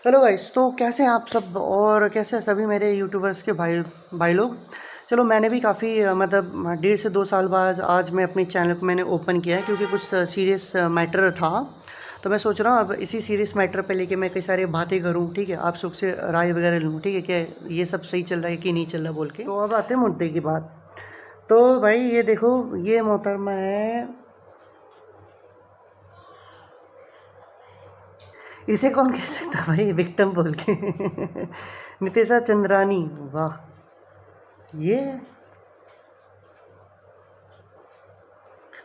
Hello guys, तो कैसे हैं आप सब और कैसे हैं सभी मेरे यूट्यूबर्स के भाई भाई लोग। चलो, मैंने भी काफ़ी मतलब 1.5 से 2 साल बाद आज मैं अपने चैनल को मैंने ओपन किया है, क्योंकि कुछ सीरियस मैटर था। तो मैं सोच रहा हूँ अब इसी सीरियस मैटर पे लेके मैं कई सारी बातें करूँ, ठीक है, आप सब से राय वगैरह लूँ, ठीक है, क्या ये सब सही चल रहा है कि नहीं चल रहा बोल के। तो अब आते हैं मुद्दे की बात। तो भाई ये देखो, ये मोहतरमा है, इसे कौन कह सकता है भाई विक्टिम बोल के। नितेशा चंद्रानी, वाह। ये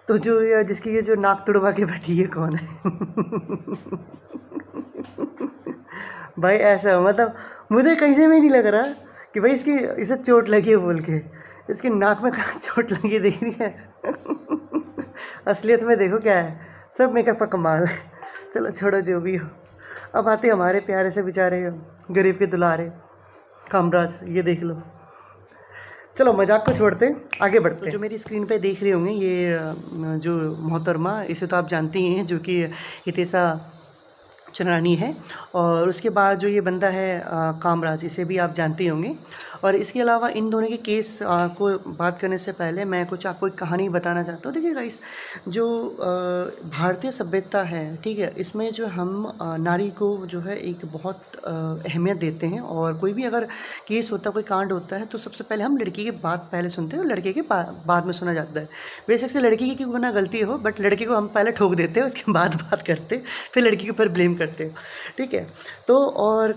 तो जो ये जिसकी ये जो नाक तुड़वा के बैठी है कौन है? भाई ऐसा मतलब मुझे कहीं से भी नहीं लग रहा कि भाई इसकी इसे चोट लगी है बोल के। इसकी नाक में कहाँ चोट लगी दिख रही है? असलियत में देखो क्या है, सब मेकअप का कमाल है। चलो छोड़ो जो भी हो। अब आते हमारे प्यारे से बेचारे गरीब के दुलारे कामराज, ये देख लो। चलो मजाक को छोड़ते आगे बढ़ते। तो जो मेरी स्क्रीन पे देख रहे होंगे ये जो मोहतरमा, इसे तो आप जानते ही हैं, जो कि हितेशा चंद्रानी है। और उसके बाद जो ये बंदा है कामराज, इसे भी आप जानते ही होंगे। और इसके अलावा इन दोनों के केस को बात करने से पहले मैं कुछ आपको एक कहानी बताना चाहता हूँ। देखिए गाइस, जो भारतीय सभ्यता है, ठीक है, इसमें जो हम नारी को जो है एक बहुत अहमियत देते हैं। और कोई भी अगर केस होता है, कोई कांड होता है, तो सबसे पहले हम लड़की की बात पहले सुनते हैं और लड़के के बाद में सुना जाता है। बेशक से लड़की की क्यों ना गलती हो, बट लड़के को हम पहले ठोक देते हैं, उसके बाद बात करते हैं, फिर लड़की के ऊपर ब्लेम करते हैं, ठीक है। तो और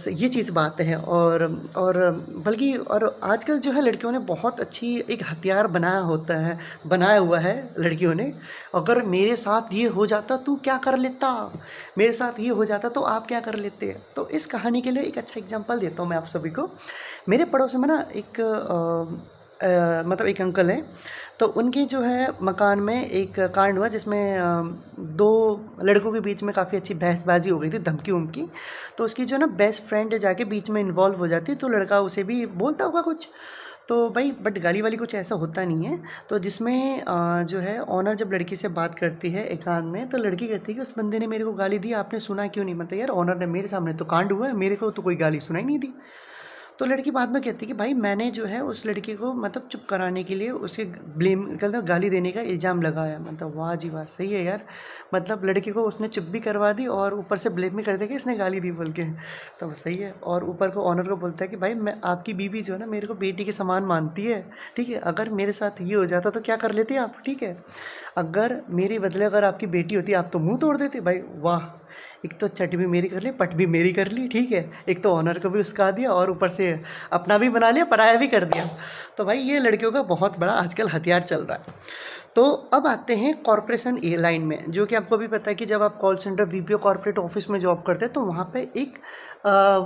ये चीज़ बात है। और बल्कि और आजकल जो है लड़कियों ने बहुत अच्छी एक हथियार बनाया हुआ है लड़कियों ने। अगर मेरे साथ ये हो जाता तू क्या कर लेता, मेरे साथ ये हो जाता तो आप क्या कर लेते। तो इस कहानी के लिए एक अच्छा एग्जांपल देता हूँ मैं आप सभी को। मेरे पड़ोस में ना एक मतलब एक अंकल हैं। तो उनके जो है मकान में एक कांड हुआ, जिसमें दो लड़कों के बीच में काफ़ी अच्छी बहसबाजी हो गई थी, धमकी उमकी। तो उसकी जो ना बेस्ट फ्रेंड जाके बीच में इन्वॉल्व हो जाती, तो लड़का उसे भी बोलता होगा कुछ। तो भाई बट गाली वाली कुछ ऐसा होता नहीं है। तो जिसमें जो है ऑनर जब लड़की से बात करती है एकांत में, तो लड़की कहती है कि उस बंदे ने मेरे को गाली दी, आपने सुना क्यों नहीं। मतलब यार, ऑनर ने मेरे सामने तो कांड हुआ है, मेरे को तो कोई गाली सुनाई नहीं दी। तो लड़की बाद में कहती है कि भाई मैंने जो है उस लड़की को मतलब चुप कराने के लिए उसे ब्लेम मतलब गाली देने का इल्ज़ाम लगाया। मतलब वाह जी वाह, सही है यार। मतलब लड़की को उसने चुप भी करवा दी और ऊपर से ब्लेम भी कर दिया कि इसने गाली दी बोल के। तो सही है। और ऊपर को ऑनर को बोलता है कि भाई मैं आपकी बीवी जो है ना मेरे को बेटी के समान मानती है, ठीक है। अगर मेरे साथ ये हो जाता तो क्या कर लेते आप, ठीक है। अगर मेरे बदले अगर आपकी बेटी होती आप तो मुंह तोड़ देते। भाई वाह, एक तो चट भी मेरी कर ली, पट भी मेरी कर ली, ठीक है। एक तो ऑनर को भी उसका दिया और ऊपर से अपना भी बना लिया, पराया भी कर दिया। तो भाई ये लड़कियों का बहुत बड़ा आजकल हथियार चल रहा है। तो अब आते हैं कॉरपोरेशन ए लाइन में, जो कि आपको भी पता है कि जब आप call centre BPO corporate office में जॉब करते हैं तो वहाँ पे एक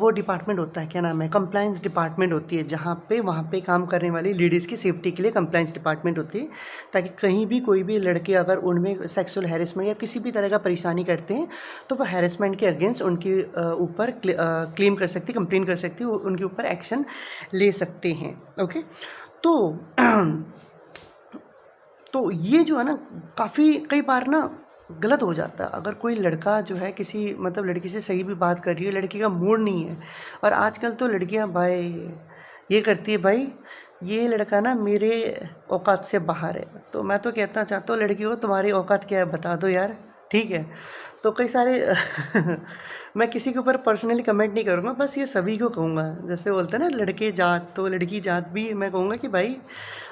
वो डिपार्टमेंट होता है, क्या नाम है, कंप्लायंस डिपार्टमेंट होती है, जहाँ पे वहाँ पे काम करने वाली लेडीज़ की सेफ्टी के लिए कंप्लायंस डिपार्टमेंट होती है। ताकि कहीं भी कोई भी लड़के अगर उनमें सेक्सुअल हैरेसमेंट या किसी भी तरह का परेशानी करते हैं, तो वो हैरेसमेंट के अगेंस्ट उनके ऊपर क्लेम कर सकती, कंप्लेन कर सकती, उनके ऊपर एक्शन ले सकते हैं। ओके। तो तो ये जो है ना, काफ़ी कई बार ना गलत हो जाता है। अगर कोई लड़का जो है किसी मतलब लड़की से सही भी बात कर रही है, लड़की का मूड नहीं है, और आजकल तो लड़कियां भाई ये करती है, भाई ये लड़का ना मेरे औकात से बाहर है। तो मैं तो कहना चाहता हूँ लड़की को, तुम्हारी औकात क्या है बता दो यार, ठीक है। तो कई सारे मैं किसी के ऊपर पर्सनली कमेंट नहीं करूँगा, बस ये सभी को कहूँगा, जैसे बोलते हैं ना लड़के जात, तो लड़की जात भी मैं कहूँगा कि भाई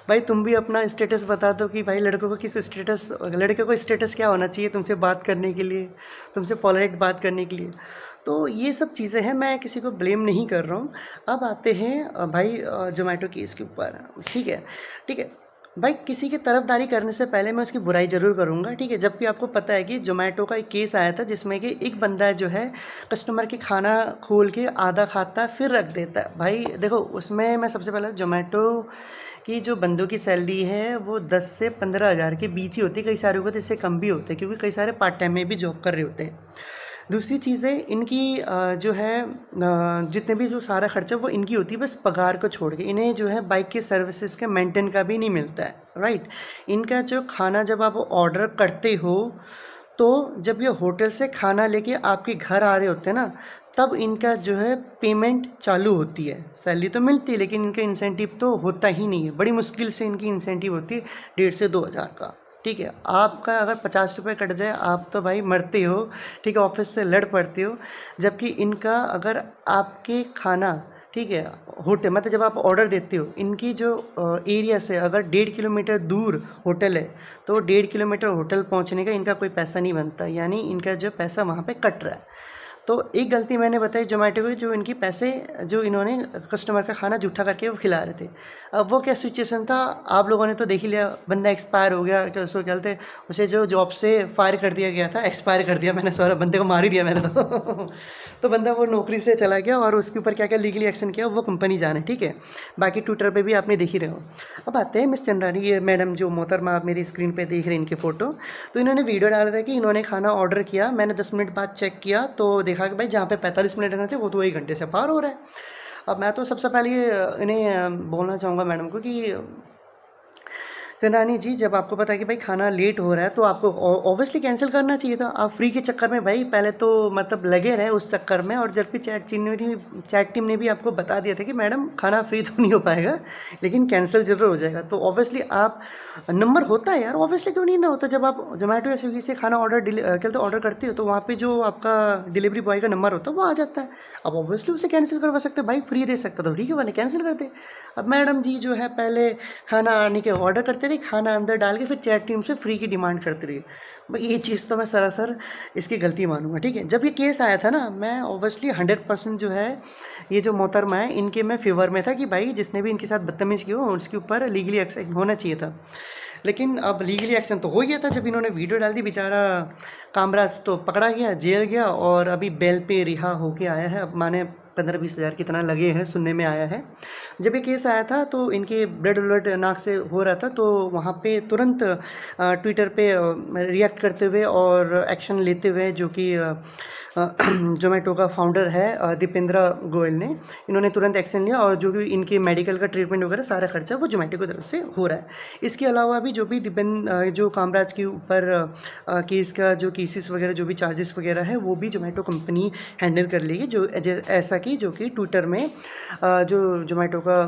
भाई तुम भी अपना स्टेटस बता दो कि भाई लड़कों को किस स्टेटस, लड़के को स्टेटस क्या होना चाहिए तुमसे बात करने के लिए, तुमसे पॉलाइट बात करने के लिए। तो ये सब चीज़ें हैं, मैं किसी को ब्लेम नहीं कर रहा हूँ। अब आते हैं भाई जोमेटो केस के ऊपर, ठीक है, ठीक है। भाई किसी की तरफदारी करने से पहले मैं उसकी बुराई ज़रूर करूँगा, ठीक है। जबकि आपको पता है कि जोमेटो का एक केस आया था, जिसमें कि एक बंदा जो है कस्टमर के खाना खोल के आधा खाता है फिर रख देता है। भाई देखो, उसमें मैं सबसे पहले जोमेटो कि जो बंदों की सैलरी है वो 10 से 15 हज़ार के बीच ही होती है, कई सारे को तो इससे कम भी होते हैं, क्योंकि कई सारे पार्ट टाइम में भी जॉब कर रहे होते हैं। दूसरी चीज़ है इनकी जो है जितने भी जो सारा खर्चा वो इनकी होती है, बस पगार को छोड़ के इन्हें जो है बाइक के सर्विसेज के मेंटेन का भी नहीं मिलता है, राइट। इनका जो खाना जब आप ऑर्डर करते हो, तो जब ये होटल से खाना लेके आपके घर आ रहे होते हैं ना, तब इनका जो है पेमेंट चालू होती है। सैलरी तो मिलती है लेकिन इनका इंसेंटिव तो होता ही नहीं है, बड़ी मुश्किल से इनकी इंसेंटिव होती है 1,500 से 2,000 का। ठीक है, आपका अगर 50 रुपये कट जाए आप तो भाई मरते हो। ठीक है, ऑफिस से लड़ पड़ते हो। जबकि इनका अगर आपके खाना, ठीक है, होटल मतलब जब आप ऑर्डर देते हो, इनकी जो एरिया से अगर 1.5 किलोमीटर दूर होटल है तो 1.5 किलोमीटर होटल पहुंचने का इनका कोई पैसा नहीं बनता, यानी इनका जो पैसा वहाँ पे कट रहा है। तो एक गलती मैंने बताई जोमेटो को, जो इनकी पैसे जो इन्होंने कस्टमर का खाना जूठा करके वो खिला रहे थे। अब वो क्या सिचुएशन था, आप लोगों ने तो देख ही लिया, बंदा एक्सपायर हो गया, क्या उसको कहते हैं, उसे जो जॉब से फायर कर दिया गया था, एक्सपायर कर दिया मैंने, सॉरी बंदे को मार ही दिया मैंने तो बंदा वो नौकरी से चला गया और उसके ऊपर क्या क्या लीगली एक्शन किया वो कंपनी जाने। ठीक है, बाकी ट्विटर पे भी आपने देख ही रहे हो। अब आते हैं मिस चंद्रानी, ये मैडम जो मोहतरमा आप मेरी स्क्रीन पे देख रहे हैं इनके फ़ोटो, तो इन्होंने वीडियो डाला था कि इन्होंने खाना ऑर्डर किया, मैंने 10 मिनट बाद चेक किया तो देखा कि भाई जहाँ पे 45 मिनट रहने थे वो तो 1 घंटे से पार हो रहा है। अब मैं तो सबसे पहले इन्हें बोलना चाहूँगा मैडम को कि चंद्रानी जी, जब आपको पता है कि भाई खाना लेट हो रहा है तो आपको ऑब्वियसली कैंसिल करना चाहिए था। आप फ्री के चक्कर में भाई पहले तो मतलब लगे रहे उस चक्कर में, और जबकि चैट टीम ने भी आपको बता दिया था कि मैडम खाना फ्री तो नहीं हो पाएगा लेकिन कैंसिल जरूर हो जाएगा। तो ऑब्वियसली आप नंबर होता है यार, ऑब्वियसली क्यों नहीं ना होता। जब आप जोमेटो या स्विगी से खाना ऑर्डर करते हो तो वहाँ पे जो आपका डिलीवरी बॉय का नंबर होता है वो आ जाता है। अब ऑब्वियसली उसे कैंसिल करवा सकते हैं, भाई फ्री दे सकता तो ठीक है वाले कैंसिल कर दे। अब मैडम जी जो है पहले खाना आने के ऑर्डर करते रही, खाना अंदर डाल के फिर चैट टीम से फ्री की डिमांड करते रही। भाई ये चीज़ तो मैं सरासर इसकी गलती मानूंगा। ठीक है, जब ये केस आया था ना, मैं ऑब्वियसली 100% जो है ये जो मोहतरमा है इनके मैं फेवर में था कि भाई जिसने भी इनके साथ बदतमीज़ किया हो उसके ऊपर लीगली एक्शन होना चाहिए था। लेकिन अब लीगली एक्शन तो हो गया था जब इन्होंने वीडियो डाल दी। बेचारा कामराज तो पकड़ा गया, जेल गया और अभी बेल पे रिहा होके आया है। अब माने 15-20 हज़ार कितना लगे हैं सुनने में आया है। जब ये केस आया था तो इनके ब्लड व्लड नाक से हो रहा था, तो वहाँ पे तुरंत ट्विटर पे रिएक्ट करते हुए और एक्शन लेते हुए जो कि जोमेटो का फाउंडर है दीपेंद्र गोयल ने, इन्होंने तुरंत एक्शन लिया और जो भी इनके मेडिकल का ट्रीटमेंट वगैरह सारा खर्चा वो जोमेटो की तरफ से हो रहा है। इसके अलावा भी जो भी जो कामराज के ऊपर केस का जो केसेस वगैरह जो भी चार्जेस वगैरह है वो भी जोमेटो कंपनी हैंडल कर लेगी, जो ऐसा कि जो कि ट्विटर में जो जोमेटो का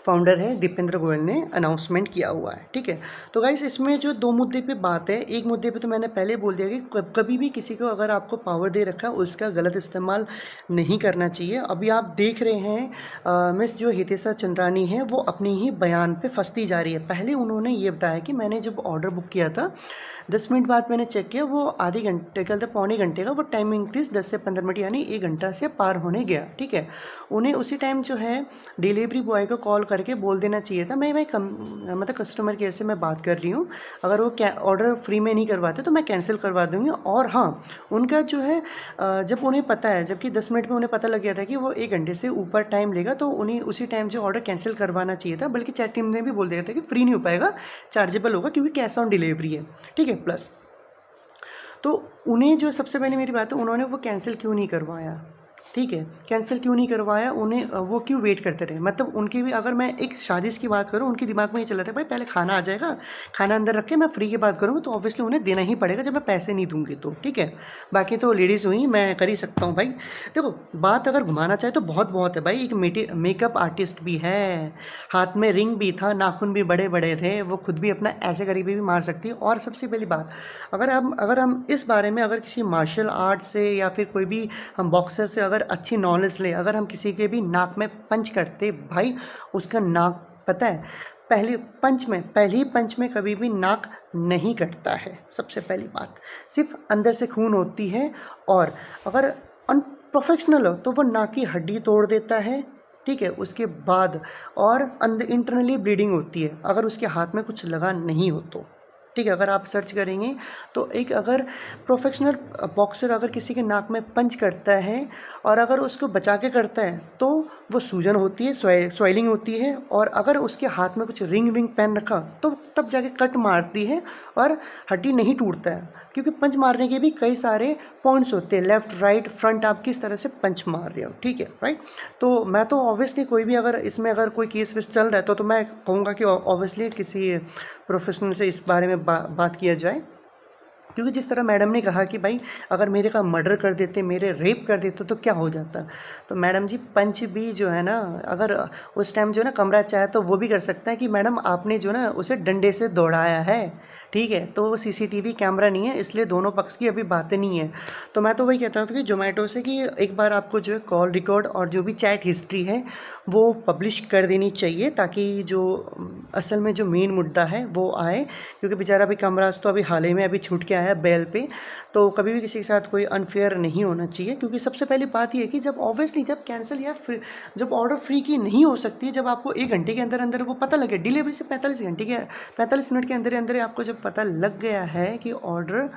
फाउंडर है दीपेंद्र गोयल ने अनाउंसमेंट किया हुआ है। ठीक है, तो गाइस इसमें जो 2 मुद्दे पे बात है, एक मुद्दे पे तो मैंने पहले बोल दिया कि कभी भी किसी को अगर आपको पावर दे रखा है उसका गलत इस्तेमाल नहीं करना चाहिए। अभी आप देख रहे हैं मिस जो हितेशा चंद्रानी है वो अपनी ही बयान पे फंसती जा रही है। पहले उन्होंने ये बताया कि मैंने जब ऑर्डर बुक किया था 10 मिनट बाद मैंने चेक किया, वो आधे घंटे कहते पौने घंटे का वो टाइम इंक्रीज 10 से 15 मिनट यानी 1 घंटा से पार होने गया। ठीक है, उन्हें उसी टाइम जो है डिलीवरी बॉय को कॉल करके बोल देना चाहिए था, मैं भाई मतलब कस्टमर केयर से मैं बात कर रही हूँ, अगर वो ऑर्डर फ्री में नहीं करवाते तो मैं कैंसिल करवा दूँगी। और हाँ, उनका जो है जब उन्हें पता है, जबकि 10 मिनट में उन्हें पता लग गया था कि वो 1 घंटे से ऊपर टाइम लेगा, तो उन्हें उसी टाइम जो ऑर्डर कैंसिल करवाना चाहिए था। बल्कि चैट टीम ने भी बोल दिया था कि फ्री नहीं हो पाएगा, चार्जेबल होगा क्योंकि कैश ऑन डिलीवरी है। ठीक है, प्लस तो उन्हें जो सबसे पहले मेरी बात है, उन्होंने वो कैंसिल क्यों नहीं करवाया। ठीक है, कैंसिल क्यों नहीं करवाया, उन्हें वो क्यों वेट करते रहे। मतलब उनकी भी, अगर मैं एक साजिश की बात करूं, उनके दिमाग में ये चला था भाई पहले खाना आ जाएगा, खाना अंदर रख के मैं फ्री की बात करूँगा तो ऑब्वियसली उन्हें देना ही पड़ेगा जब मैं पैसे नहीं दूंगी तो। ठीक है, बाकी तो लेडीज़ हुई, मैं कर ही सकता हूँ भाई। देखो बात अगर घुमाना चाहे तो बहुत है भाई। एक मेकअप आर्टिस्ट भी है, हाथ में रिंग भी था, नाखून भी बड़े बड़े थे, वो खुद भी अपना ऐसे करीबी भी मार सकती है। और सबसे पहली बात, अगर हम इस बारे में अगर किसी मार्शल आर्ट से या फिर कोई भी हम बॉक्सर से अगर अच्छी नॉलेज ले, अगर हम किसी के भी नाक में पंच करते, भाई उसका नाक पता है पहली पंच में कभी भी नाक नहीं कटता है। सबसे पहली बात, सिर्फ अंदर से खून होती है, और अगर अनप्रोफेशनल हो तो वो नाक की हड्डी तोड़ देता है। ठीक है, उसके बाद और अंदर इंटरनली ब्लीडिंग होती है अगर उसके हाथ में कुछ लगा नहीं हो तो। ठीक है, अगर आप सर्च करेंगे तो एक अगर प्रोफेशनल बॉक्सर अगर किसी के नाक में पंच करता है और अगर उसको बचा के करता है तो वो सूजन होती है, स्वेलिंग होती है, और अगर उसके हाथ में कुछ रिंग विंग पहन रखा तो तब जाके कट मारती है और हड्डी नहीं टूटता है। क्योंकि पंच मारने के भी कई सारे पॉइंट्स होते हैं, लेफ्ट राइट फ्रंट, आप किस तरह से पंच मार रहे हो। ठीक है, राइट। तो मैं तो ऑब्वियसली कोई भी अगर इसमें अगर कोई केस वेस चल रहा है तो मैं कहूँगा कि ऑब्वियसली किसी प्रोफेशनल से इस बारे में बात किया जाए। क्योंकि जिस तरह मैडम ने कहा कि भाई अगर मेरे का मर्डर कर देते, मेरे रेप कर देते तो क्या हो जाता। तो मैडम जी पंच भी जो है ना, अगर उस टाइम जो है ना कमरा चाहे तो वो भी कर सकता है कि मैडम आपने जो ना उसे डंडे से दौड़ाया है, ठीक है। तो वो सीसीटीवी कैमरा नहीं है, इसलिए दोनों पक्ष की अभी बातें नहीं है। तो मैं तो वही कहता हूँ कि जोमेटो से कि एक बार आपको जो है कॉल रिकॉर्ड और जो भी चैट हिस्ट्री है वो पब्लिश कर देनी चाहिए, ताकि जो असल में जो मेन मुद्दा है वो आए। क्योंकि बेचारा अभी कामराज तो अभी हाल ही में अभी छूट के आया है बेल पे, तो कभी भी किसी के साथ कोई अनफेयर नहीं होना चाहिए। क्योंकि सबसे पहली बात ये है कि जब ऑब्वियसली जब कैंसिल या जब ऑर्डर फ्री की नहीं हो सकती, जब आपको 1 घंटे के अंदर अंदर वो पता लगे, डिलीवरी से 45 मिनट के अंदर अंदर आपको जब पता लग गया है कि ऑर्डर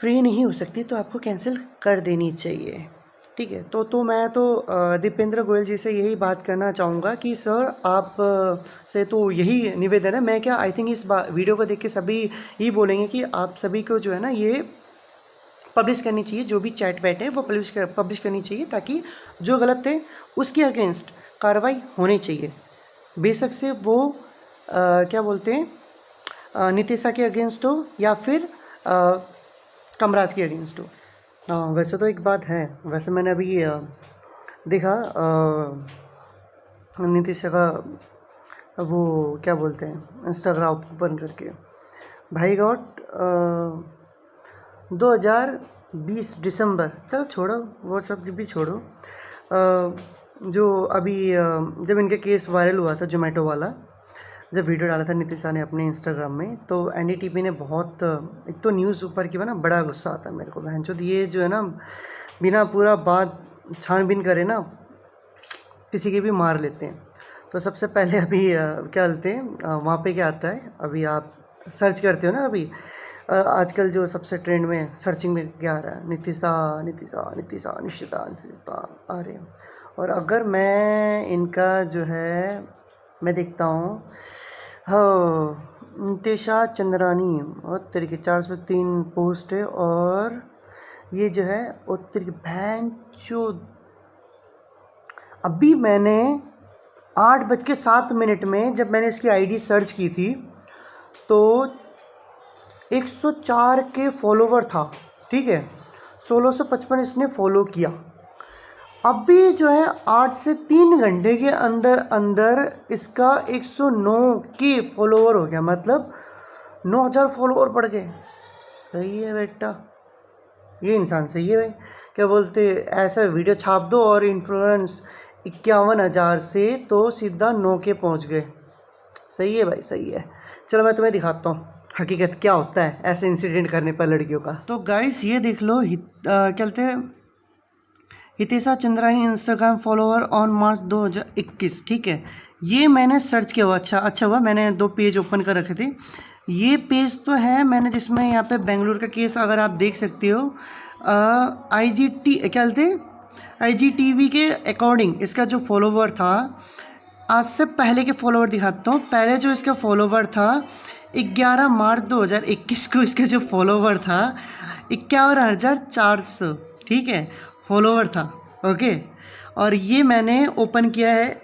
फ्री नहीं हो सकती, तो आपको कैंसिल कर देनी चाहिए, ठीक है। तो मैं तो दीपेंद्र गोयल जी से यही बात करना चाहूँगा कि सर आप से तो यही निवेदन है। मैं क्या आई थिंक इस वीडियो को देख के सभी यही बोलेंगे कि आप सभी को जो है ना ये पब्लिश करनी चाहिए, जो भी चैट वैट है वो पब्लिश करनी चाहिए, ताकि जो गलत है उसके अगेंस्ट कार्रवाई होनी चाहिए। बेशक से वो क्या बोलते हैं नितिशा के अगेंस्ट हो या फिर कमराज के अगेंस्ट हो। वैसे तो एक बात है, वैसे मैंने अभी देखा नितिशा का वो क्या बोलते हैं इंस्टाग्राम ओपन करके, भाई गॉड 2020 दिसंबर, चलो छोड़ो वो सब भी छोड़ो। जो अभी जब इनके केस वायरल हुआ था जोमेटो वाला, जब वीडियो डाला था नितिशा ने अपने इंस्टाग्राम में, तो एनडीटीवी ने बहुत एक तो न्यूज़ ऊपर की ना बड़ा गुस्सा आता है मेरे को, बहनचोद ये जो है ना बिना पूरा बात छानबीन करे ना किसी की भी मार लेते हैं। तो सबसे पहले अभी क्या बोलते हैं वहाँ पे क्या आता है, अभी आप सर्च करते हो ना, अभी आजकल जो सबसे ट्रेंड में सर्चिंग में क्या आ रहा है, नितिशा नितिशा नितिशा निश्चिता निश्चिता आ रहे हैं। और अगर मैं इनका जो है मैं देखता हूँ, हाँ नितिशा चंद्रानी और तरीके 403 पोस्ट है, और ये जो है उत्तर की बहन जो अभी मैंने 8:07 में जब मैंने इसकी आईडी सर्च की थी तो 104 के फॉलोवर था, ठीक है। 1655 इसने फॉलो किया। अभी जो है 8 से 3 घंटे के अंदर अंदर इसका 109 के फॉलोवर हो गया, मतलब 9000 फॉलोवर बढ़ गए। सही है बेटा, ये इंसान सही है भाई। क्या बोलते ऐसा वीडियो छाप दो और इन्फ्लुएंस 51,000 से तो सीधा 9 के पहुंच गए। सही है भाई, सही है। चलो मैं तुम्हें दिखाता हूँ हकीकत क्या होता है ऐसे इंसिडेंट करने पर लड़कियों का। तो गाइस ये देख लो, क्या कहते हैं Hitesha Chandrani Instagram follower on March 2021, ठीक है। ये मैंने सर्च किया हुआ, अच्छा हुआ मैंने 2 पेज ओपन कर रखे थे। ये पेज तो है मैंने जिसमें यहाँ पे बेंगलुरु का केस अगर आप देख सकते हो, IGT क्या बोलते IGTV के अकॉर्डिंग इसका जो फॉलोवर था, आज से पहले के फॉलोवर दिखाता हूँ। पहले जो इसका फॉलोवर था 11 मार्च 2021 को इसका जो फॉलोवर था 51,400, ठीक है, फॉलोवर था, ओके। और ये मैंने ओपन किया है,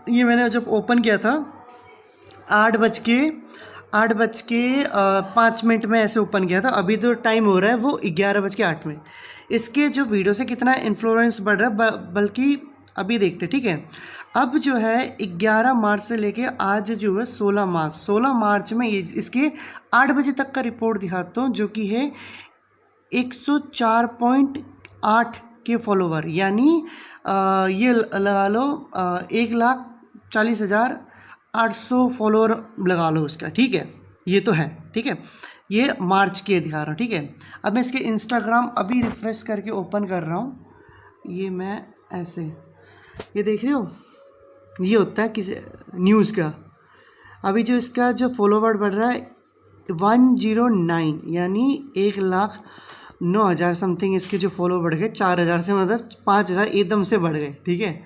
ये मैंने जब ओपन किया था 8:05 में ऐसे ओपन किया था। अभी तो टाइम हो रहा है वो 11:08 में। इसके जो वीडियो से कितना इन्फ्लुएंस बढ़ रहा है, बल्कि अभी देखते, ठीक है। अब जो है 11 मार्च से लेके आज जो है 16 मार्च में इसके 8 बजे तक का रिपोर्ट दिखाता हूँ, जो कि है 104.8 के फॉलोवर, यानी ये लगा लो 1,40,800 फॉलोवर लगा लो उसका, ठीक है। ये तो है, ठीक है, ये मार्च के दिखा रहा हूँ, ठीक है। अब मैं इसके इंस्टाग्राम अभी रिफ्रेश करके ओपन कर रहा हूँ, ये मैं ऐसे, ये देख रहे हो, ये होता है किसी न्यूज़ का। अभी जो इसका जो फॉलोवर बढ़ रहा है 109, यानी 1,09,000 समथिंग इसके जो फॉलोवर बढ़ गए, 4,000 से मतलब 5,000 एकदम से बढ़ गए, ठीक है।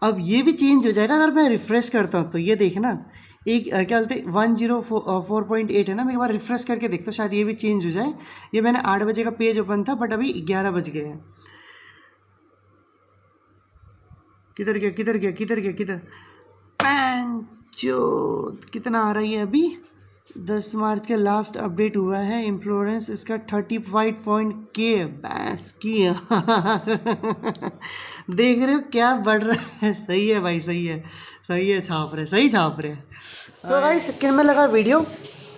अब ये भी चेंज हो जाएगा अगर मैं रिफ़्रेश करता हूँ, तो ये देखना एक क्या बोलते 104.8 है ना। मैं एक बार रिफ़्रेश करके देखता हूँ, शायद ये भी चेंज हो जाए। ये मैंने 8 बजे का पेज ओपन था, बट अभी 11 बज गए हैं। किधर गया पैंचो, कितना आ रही है अभी 10 मार्च के लास्ट अपडेट हुआ है, इन्फ्लोरेंस इसका 35 पॉइंट के बैस की देख रहे हो क्या बढ़ रहा है। सही है भाई, सही है, सही है, छाप रहे, सही छाप रहे। तो भाई किन में लगा वीडियो,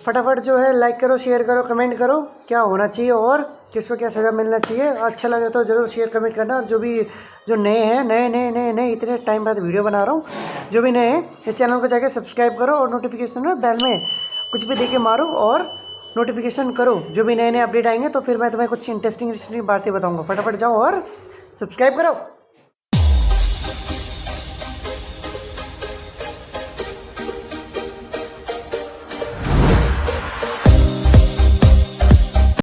फटाफट जो है लाइक करो, शेयर करो, कमेंट करो क्या होना चाहिए और किसको क्या सज़ा मिलना चाहिए। अच्छा लगे तो ज़रूर शेयर कमेंट करना। और जो नए हैं, नए इतने टाइम बाद वीडियो बना रहा हूँ, जो भी नए हैं इस चैनल को जाके सब्सक्राइब करो और नोटिफिकेशन में बेल में कुछ भी देके मारो और नोटिफिकेशन करो। जो भी नए अपडेट आएंगे तो फिर मैं तुम्हें कुछ इंटरेस्टिंग बातें बताऊँगा। फटाफट जाओ और सब्सक्राइब करो।